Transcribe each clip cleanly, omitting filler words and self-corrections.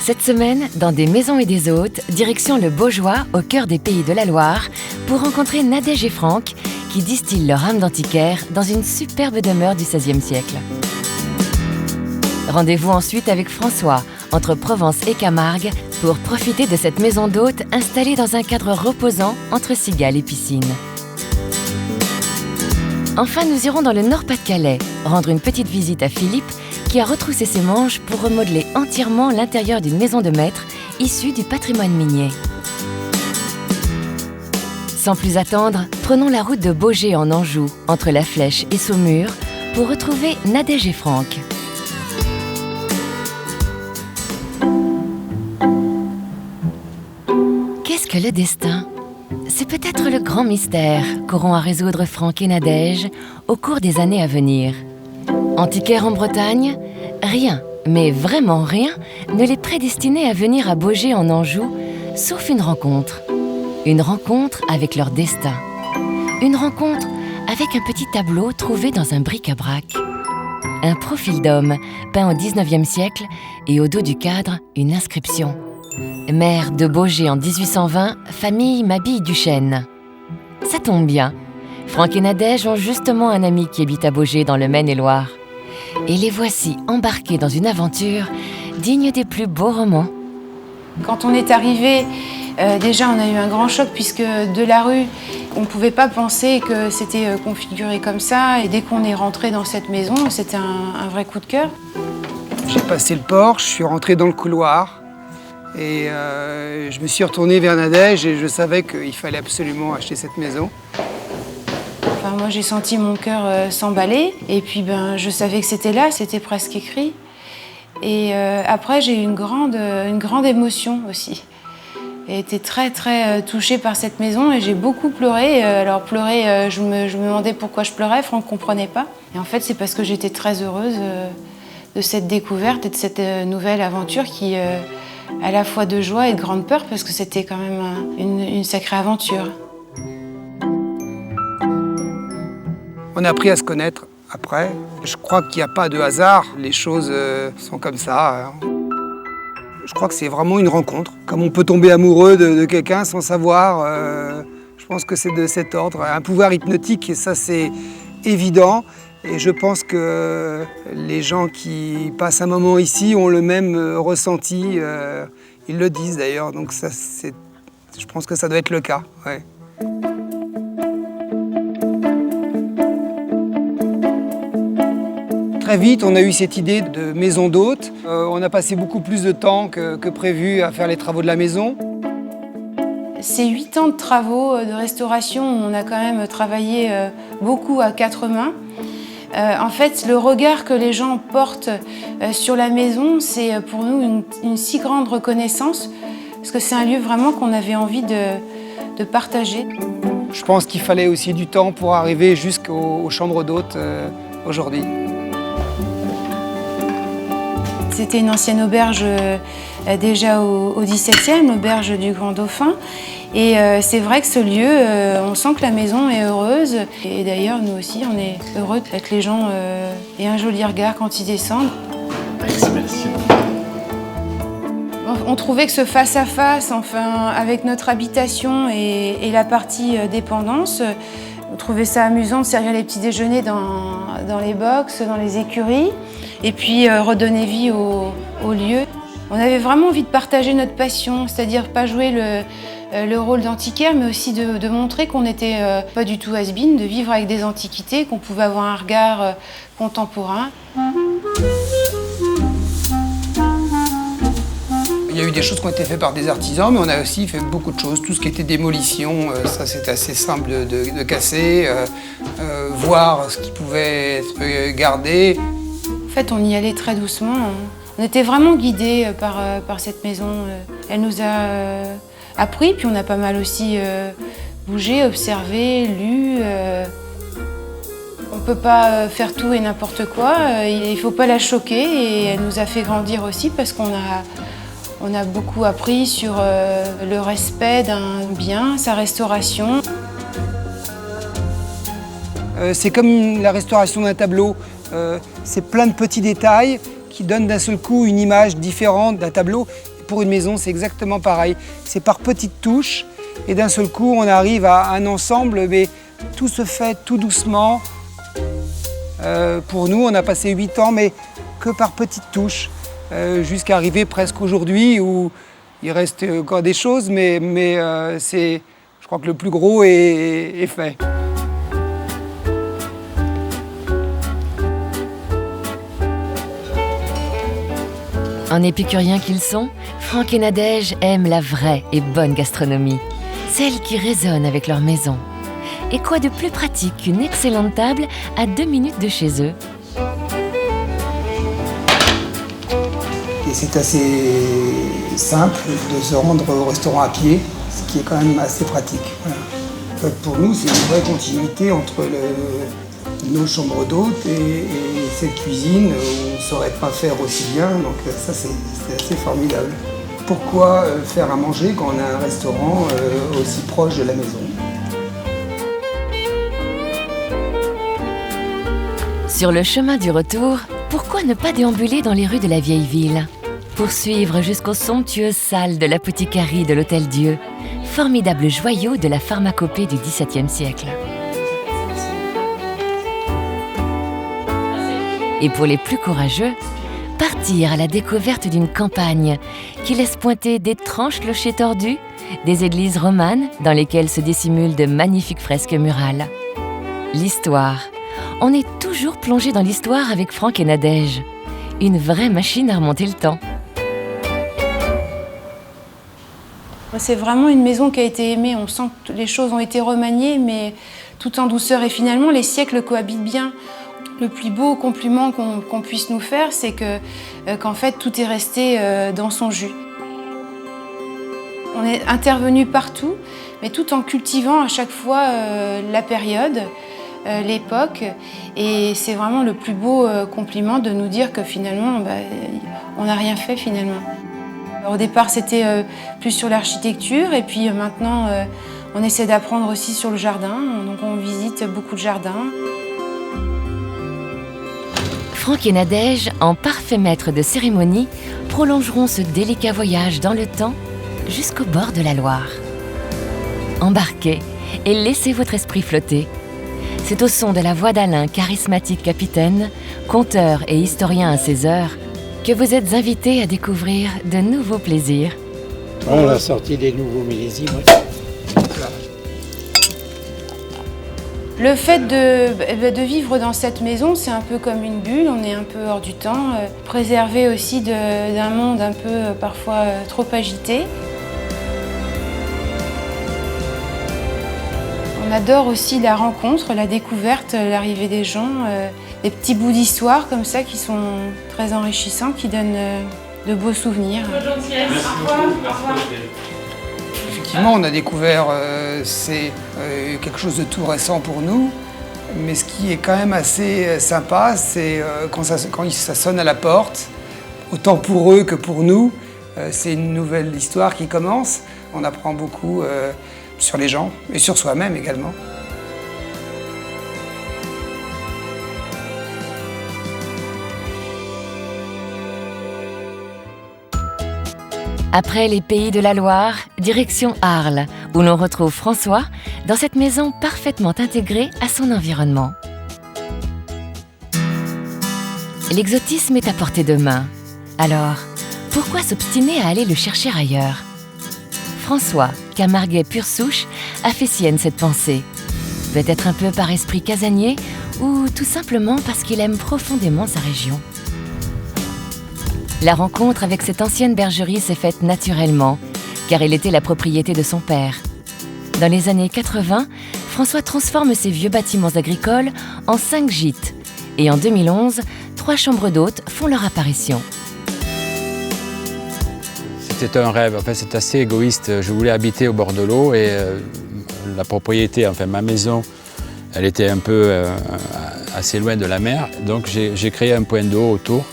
Cette semaine, dans Des Maisons et des Hôtes, direction le Baugeois, au cœur des Pays de la Loire, pour rencontrer Nadège et Franck, qui distillent leur âme d'antiquaire dans une superbe demeure du XVIe siècle. Rendez-vous ensuite avec François, entre Provence et Camargue, pour profiter de cette maison d'hôte installée dans un cadre reposant entre cigales et piscine. Enfin, nous irons dans le Nord-Pas-de-Calais, rendre une petite visite à Philippe, qui a retroussé ses manches pour remodeler entièrement l'intérieur d'une maison de maître issue du patrimoine minier. Sans plus attendre, prenons la route de Baugé en Anjou, entre La Flèche et Saumur, pour retrouver Nadège et Franck. Qu'est-ce que le destin ? C'est peut-être le grand mystère qu'auront à résoudre Franck et Nadège au cours des années à venir. Antiquaires en Bretagne, rien, mais vraiment rien, ne les prédestinait à venir à Baugé en Anjou, sauf une rencontre. Une rencontre avec leur destin. Une rencontre avec un petit tableau trouvé dans un bric-à-brac. Un profil d'homme peint au XIXe siècle et au dos du cadre, une inscription. Maire de Baugé en 1820, famille Mabille-Duchesne. Ça tombe bien. Franck et Nadège ont justement un ami qui habite à Baugé dans le Maine-et-Loire. Et les voici embarqués dans une aventure digne des plus beaux romans. Quand on est arrivé, déjà on a eu un grand choc puisque de la rue, on ne pouvait pas penser que c'était configuré comme ça. Et dès qu'on est rentré dans cette maison, c'était un vrai coup de cœur. J'ai passé le porche, je suis rentré dans le couloir et je me suis retourné vers Nadège et je savais qu'il fallait absolument acheter cette maison. Enfin, moi j'ai senti mon cœur s'emballer et puis je savais que c'était là, c'était presque écrit. Et après j'ai eu une grande émotion aussi. J'ai été très très touchée par cette maison et j'ai beaucoup pleuré. Alors pleurer, je me demandais pourquoi je pleurais, Franck ne comprenait pas. Et en fait c'est parce que j'étais très heureuse de cette découverte et de cette nouvelle aventure qui à la fois de joie et de grande peur parce que c'était quand même une sacrée aventure. On a appris à se connaître après. Je crois qu'il n'y a pas de hasard, les choses sont comme ça. Je crois que c'est vraiment une rencontre. Comme on peut tomber amoureux de quelqu'un sans savoir, je pense que c'est de cet ordre. Un pouvoir hypnotique, et ça c'est évident. Et je pense que les gens qui passent un moment ici ont le même ressenti. Ils le disent d'ailleurs, donc ça, je pense que ça doit être le cas. Ouais. Très vite, on a eu cette idée de maison d'hôte. On a passé beaucoup plus de temps que prévu à faire les travaux de la maison. Ces 8 ans de travaux de restauration, on a quand même travaillé beaucoup à 4 mains. En fait, le regard que les gens portent sur la maison, c'est pour nous une si grande reconnaissance, parce que c'est un lieu vraiment qu'on avait envie de partager. Je pense qu'il fallait aussi du temps pour arriver jusqu'aux chambres d'hôtes aujourd'hui. C'était une ancienne auberge déjà au XVIIe, l'auberge du Grand Dauphin. Et c'est vrai que ce lieu, on sent que la maison est heureuse. Et d'ailleurs, nous aussi, on est heureux que les gens aient un joli regard quand ils descendent. Merci. On trouvait que ce face-à-face, enfin, avec notre habitation et la partie dépendance, on trouvait ça amusant de servir les petits déjeuners dans les box, dans les écuries, et puis redonner vie au lieu. On avait vraiment envie de partager notre passion, c'est-à-dire pas jouer le rôle d'antiquaire, mais aussi de montrer qu'on n'était pas du tout has-been, de vivre avec des antiquités, qu'on pouvait avoir un regard contemporain. Il y a eu des choses qui ont été faites par des artisans, mais on a aussi fait beaucoup de choses. Tout ce qui était démolition, ça c'était assez simple de casser, voir ce qui pouvait être gardé. En fait, on y allait très doucement. On était vraiment guidés par cette maison. Elle nous a appris, puis on a pas mal aussi bougé, observé, lu. On ne peut pas faire tout et n'importe quoi. Il ne faut pas la choquer et elle nous a fait grandir aussi parce qu'on a beaucoup appris sur le respect d'un bien, sa restauration. C'est comme la restauration d'un tableau. C'est plein de petits détails qui donnent d'un seul coup une image différente d'un tableau. pour une maison, c'est exactement pareil. C'est par petites touches et d'un seul coup, on arrive à un ensemble, mais tout se fait tout doucement. Pour nous, on a passé 8 ans, mais que par petites touches, jusqu'à arriver presque aujourd'hui où il reste encore des choses, mais je crois que le plus gros est fait. En épicuriens qu'ils sont, Franck et Nadège aiment la vraie et bonne gastronomie, celle qui résonne avec leur maison. Et quoi de plus pratique qu'une excellente table à 2 minutes de chez eux? Et c'est assez simple de se rendre au restaurant à pied, ce qui est quand même assez pratique. Voilà. En fait, pour nous, c'est une vraie continuité entre nos chambres d'hôtes et cette cuisine où on ne saurait pas faire aussi bien, donc ça c'est assez formidable. Pourquoi faire à manger quand on a un restaurant aussi proche de la maison? Sur le chemin du retour, pourquoi ne pas déambuler dans les rues de la vieille ville? Poursuivre jusqu'aux somptueuses salles de l'apothicairie de l'Hôtel Dieu, formidable joyau de la pharmacopée du XVIIe siècle. Et pour les plus courageux, partir à la découverte d'une campagne qui laisse pointer d'étranges clochers tordus, des églises romanes dans lesquelles se dissimulent de magnifiques fresques murales. L'histoire. On est toujours plongé dans l'histoire avec Franck et Nadège. Une vraie machine à remonter le temps. C'est vraiment une maison qui a été aimée. On sent que les choses ont été remaniées, mais tout en douceur. Et finalement, les siècles cohabitent bien. Le plus beau compliment qu'on puisse nous faire, c'est qu'en fait, tout est resté dans son jus. On est intervenu partout, mais tout en cultivant à chaque fois la période, l'époque. Et c'est vraiment le plus beau compliment de nous dire que finalement, on n'a rien fait finalement. Alors, au départ, c'était plus sur l'architecture, et puis maintenant, on essaie d'apprendre aussi sur le jardin. Donc on visite beaucoup de jardins. Franck et Nadège, en parfait maître de cérémonie, prolongeront ce délicat voyage dans le temps jusqu'au bord de la Loire. Embarquez et laissez votre esprit flotter. C'est au son de la voix d'Alain, charismatique capitaine, conteur et historien à ses heures, que vous êtes invités à découvrir de nouveaux plaisirs. On a sorti des nouveaux millésimes. Le fait de vivre dans cette maison, c'est un peu comme une bulle, on est un peu hors du temps, préservé aussi d'un monde un peu parfois trop agité. On adore aussi la rencontre, la découverte, l'arrivée des gens, des petits bouts d'histoire comme ça qui sont très enrichissants, qui donnent de beaux souvenirs. Effectivement, on a découvert, c'est quelque chose de tout récent pour nous, mais ce qui est quand même assez sympa, c'est quand ça sonne à la porte, autant pour eux que pour nous, c'est une nouvelle histoire qui commence. On apprend beaucoup sur les gens et sur soi-même également. Après les pays de la Loire, direction Arles, où l'on retrouve François dans cette maison parfaitement intégrée à son environnement. L'exotisme est à portée de main. Alors, pourquoi s'obstiner à aller le chercher ailleurs? François, camarguais pure souche, a fait sienne cette pensée. Peut-être un peu par esprit casanier ou tout simplement parce qu'il aime profondément sa région. La rencontre avec cette ancienne bergerie s'est faite naturellement, car elle était la propriété de son père. Dans les années 80, François transforme ses vieux bâtiments agricoles en 5 gîtes. Et en 2011, 3 chambres d'hôtes font leur apparition. C'était un rêve, enfin, c'est assez égoïste. Je voulais habiter au bord de l'eau et la propriété, enfin ma maison, elle était un peu assez loin de la mer. Donc j'ai créé un point d'eau autour.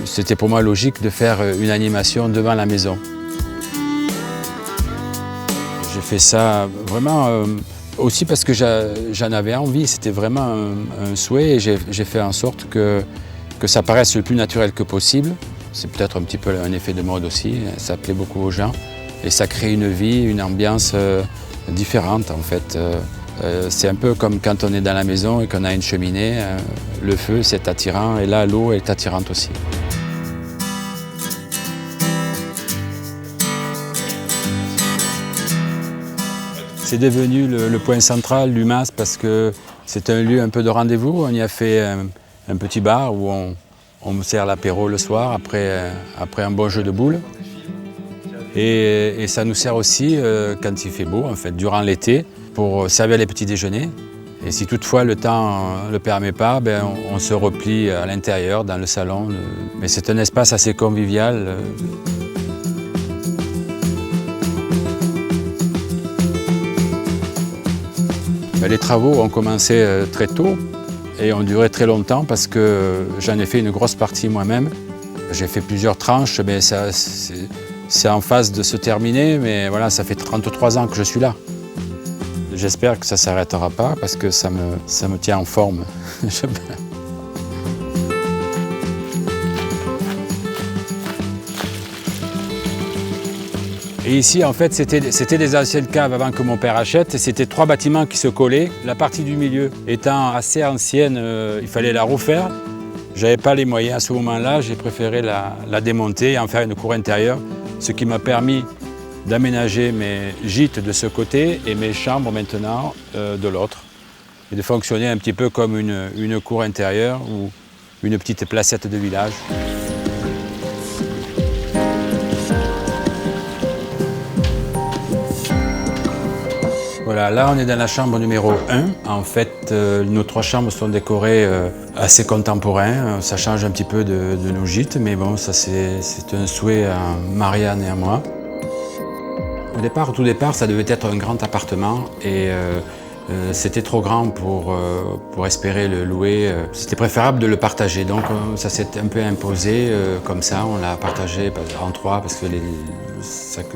C'était pour moi logique de faire une animation devant la maison. J'ai fait ça vraiment aussi parce que j'en avais envie, c'était vraiment un souhait et j'ai fait en sorte que ça paraisse le plus naturel que possible. C'est peut-être un petit peu un effet de mode aussi, ça plaît beaucoup aux gens. Et ça crée une vie, une ambiance différente en fait. C'est un peu comme quand on est dans la maison et qu'on a une cheminée, le feu c'est attirant et là l'eau est attirante aussi. C'est devenu le point central du MAS parce que c'est un lieu un peu de rendez-vous. On y a fait un petit bar où on sert l'apéro le soir après un bon jeu de boules. Et ça nous sert aussi quand il fait beau, en fait, durant l'été, pour servir les petits déjeuners. Et si toutefois le temps ne le permet pas, ben, on se replie à l'intérieur, dans le salon. Mais c'est un espace assez convivial. Les travaux ont commencé très tôt et ont duré très longtemps parce que j'en ai fait une grosse partie moi-même. J'ai fait plusieurs tranches, mais c'est en phase de se terminer, mais voilà, ça fait 33 ans que je suis là. J'espère que ça ne s'arrêtera pas parce que ça me tient en forme. Et ici, en fait, c'était des anciennes caves avant que mon père achète. C'était 3 bâtiments qui se collaient. La partie du milieu étant assez ancienne, il fallait la refaire. Je n'avais pas les moyens à ce moment-là. J'ai préféré la démonter et en faire une cour intérieure, ce qui m'a permis d'aménager mes gîtes de ce côté et mes chambres maintenant de l'autre. Et de fonctionner un petit peu comme une cour intérieure ou une petite placette de village. Voilà, là on est dans la chambre numéro 1. En fait, nos 3 chambres sont décorées assez contemporains. Ça change un petit peu de nos gîtes, mais bon, ça c'est un souhait à Marianne et à moi. Au tout départ, ça devait être un grand appartement et c'était trop grand pour espérer le louer. C'était préférable de le partager, donc ça s'est un peu imposé comme ça. On l'a partagé en 3 parce que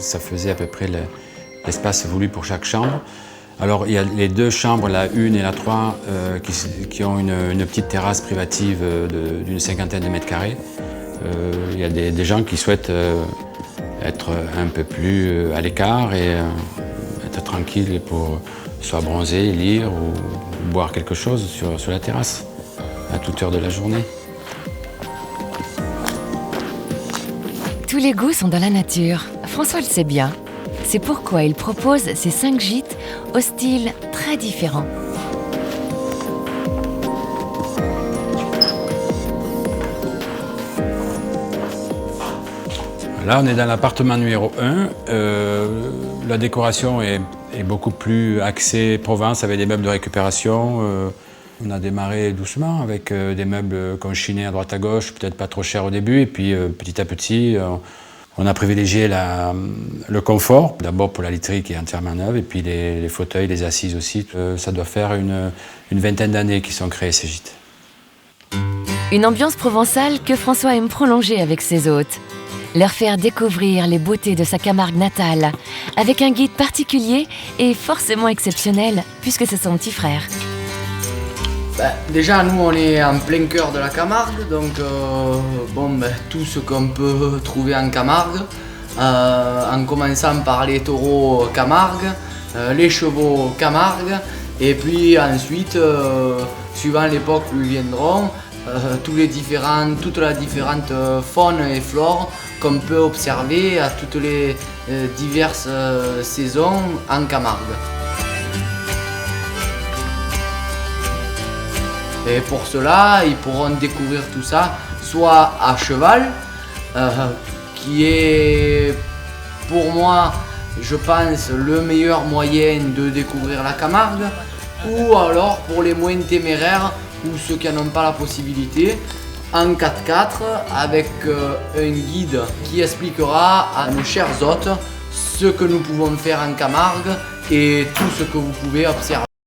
ça faisait à peu près l'espace voulu pour chaque chambre. Alors il y a les 2 chambres, la 1 et la 3, qui ont une petite terrasse privative d'une 50aine de mètres carrés. Il y a des gens qui souhaitent être un peu plus à l'écart et être tranquille pour soit bronzer, lire ou boire quelque chose sur la terrasse à toute heure de la journée. Tous les goûts sont dans la nature. François le sait bien. C'est pourquoi il propose ces 5 gîtes au style très différent. Là, on est dans l'appartement numéro 1. La décoration est beaucoup plus axée Provence avec des meubles de récupération. On a démarré doucement avec des meubles qu'on chinait à droite à gauche, peut-être pas trop cher au début. Et puis petit à petit, on a privilégié le confort. D'abord pour la literie qui est entièrement neuve et puis les fauteuils, les assises aussi. Ça doit faire une vingtaine d'années qu'ils sont créés ces gîtes. Une ambiance provençale que François aime prolonger avec ses hôtes. Leur faire découvrir les beautés de sa Camargue natale, avec un guide particulier et forcément exceptionnel, puisque c'est son petit frère. Déjà, nous, on est en plein cœur de la Camargue, donc tout ce qu'on peut trouver en Camargue, en commençant par les taureaux Camargue, les chevaux Camargue, et puis ensuite, suivant l'époque où ils viendront, toute la différente faune et flore qu'on peut observer à toutes les diverses saisons en Camargue. Et pour cela, ils pourront découvrir tout ça soit à cheval, qui est pour moi, je pense, le meilleur moyen de découvrir la Camargue, ou alors pour les moins téméraires ou ceux qui n'en ont pas la possibilité, en 4x4 avec un guide qui expliquera à nos chers hôtes ce que nous pouvons faire en Camargue et tout ce que vous pouvez observer.